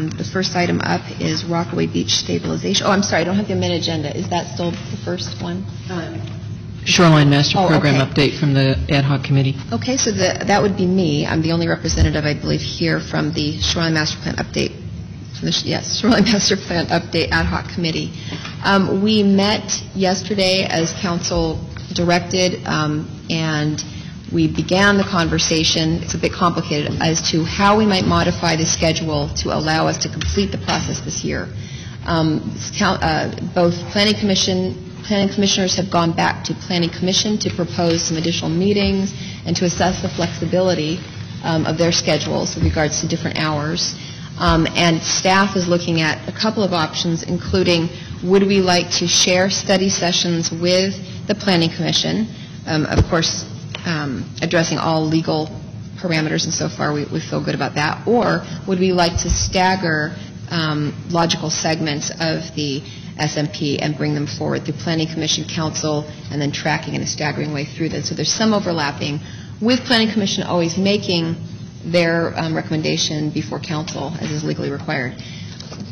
The first item up is Rockaway Beach stabilization. Oh, I'm sorry, I don't have the amended agenda. Is that still the first one? Shoreline Master Program okay. update from the ad hoc committee. Okay, so that would be me. I'm the only representative, I believe, here from the Shoreline Master Plan update. Shoreline Master Plan update ad hoc committee. We met yesterday as council directed, and we began the conversation. It's a bit complicated as to how we might modify the schedule to allow us to complete the process this year. Both Planning Commissioners have gone back to Planning Commission to propose some additional meetings and to assess the flexibility of their schedules with regards to different hours. And staff is looking at a couple of options, including would we like to share study sessions with the Planning Commission, of course, addressing all legal parameters, and so far we feel good about that, or would we like to stagger logical segments of the SMP and bring them forward through Planning Commission, Council, and then tracking in a staggering way through them. So there's some overlapping, with Planning Commission always making their recommendation before Council, as is legally required.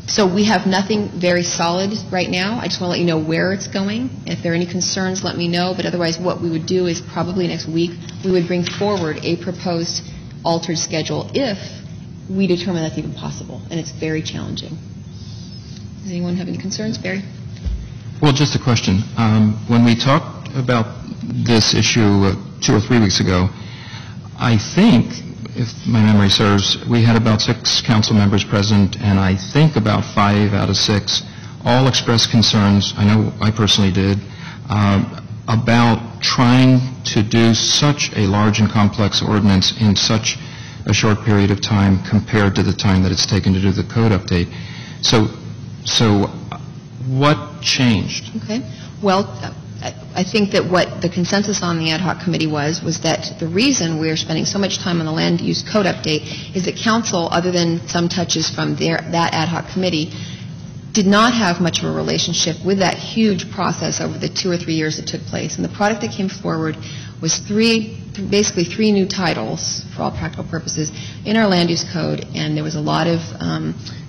So we have nothing very solid right now. I just want to let you know where it's going. If there are any concerns, let me know. But otherwise, what we would do is probably next week, we would bring forward a proposed altered schedule if we determine that's even possible. And it's very challenging. Does anyone have any concerns? Barry? Well, just a question. When we talked about this issue 2 or 3 weeks ago, I think, if my memory serves, we had about 6 council members present, and I think about 5 out of 6 all expressed concerns, I know I personally did, about trying to do such a large and complex ordinance in such a short period of time compared to the time that it's taken to do the code update. So what changed? Okay. Well, I think that what the consensus on the ad hoc committee was that the reason we're spending so much time on the land use code update is that council, other than some touches from that ad hoc committee, did not have much of a relationship with that huge process over the 2 or 3 years that took place. And the product that came forward was basically three new titles, for all practical purposes, in our land use code, and there was a lot of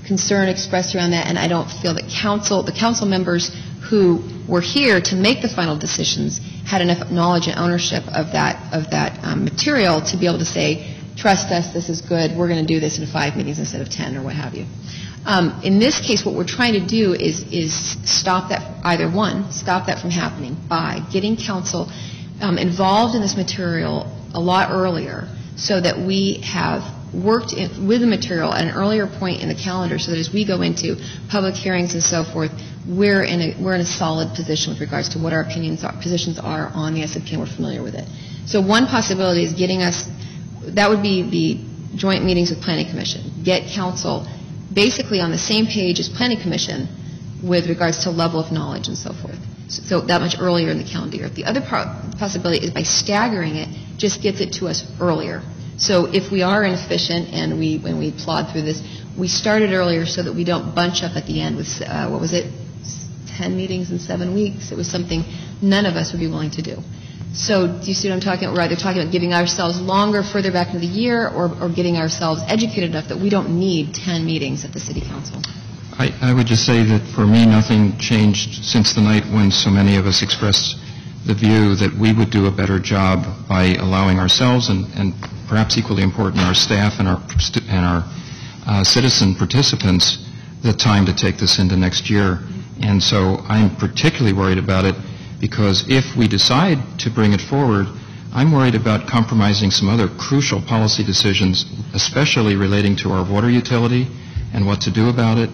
concern expressed around that, and I don't feel that the council members who were here to make the final decisions had enough knowledge and ownership of that material to be able to say, trust us, this is good, we're going to do this in 5 meetings instead of 10 or what have you. In this case, what we're trying to do is stop that, stop that from happening by getting council involved in this material a lot earlier so that we have worked with the material at an earlier point in the calendar so that as we go into public hearings and so forth, we're in a solid position with regards to what our positions are on the SMP, and we're familiar with it. So one possibility is getting us, that would be the joint meetings with Planning Commission, get council basically on the same page as Planning Commission with regards to level of knowledge and so forth. So that much earlier in the calendar year. The other possibility is by staggering it, just gets it to us earlier. So if we are inefficient and when we plod through this, we started earlier so that we don't bunch up at the end with, 10 meetings in 7 weeks. It was something none of us would be willing to do. So do you see what I'm talking about? We're either talking about giving ourselves longer further back into the year or getting ourselves educated enough that we don't need 10 meetings at the City Council. I would just say that for me, nothing changed since the night when so many of us expressed the view that we would do a better job by allowing ourselves and perhaps equally important, our staff and our citizen participants the time to take this into next year. And so I'm particularly worried about it because if we decide to bring it forward, I'm worried about compromising some other crucial policy decisions, especially relating to our water utility and what to do about it.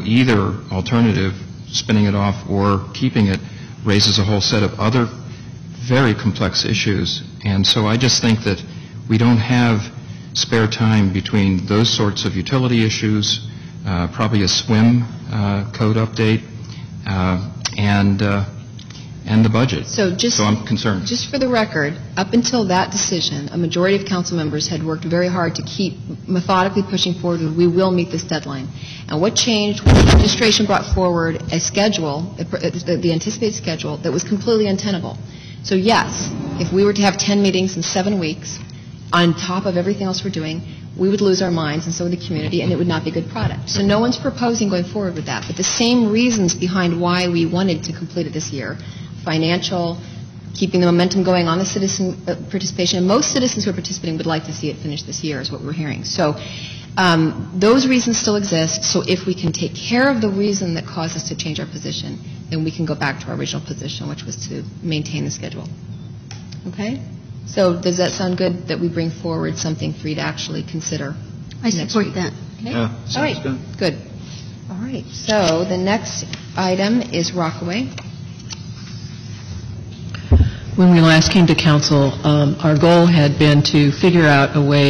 Either alternative, spinning it off or keeping it, raises a whole set of other very complex issues. And so I just think that we don't have spare time between those sorts of utility issues, probably a swim code update, and the budget. So I'm concerned. Just for the record, up until that decision, a majority of council members had worked very hard to keep methodically pushing forward with we will meet this deadline. And what changed when the administration brought forward a schedule, the anticipated schedule, that was completely untenable. So yes, if we were to have 10 meetings in 7 weeks, on top of everything else we're doing, we would lose our minds, and so would the community, and it would not be a good product. So no one's proposing going forward with that. But the same reasons behind why we wanted to complete it this year, financial, keeping the momentum going on the citizen participation, and most citizens who are participating would like to see it finished this year, is what we're hearing. So those reasons still exist. So if we can take care of the reason that caused us to change our position, then we can go back to our original position, which was to maintain the schedule. Okay? So does that sound good, that we bring forward something for you to actually consider? I support that. Okay? Yeah, All sounds right. Good. All right. So the next item is Rockaway. When we last came to council, our goal had been to figure out a way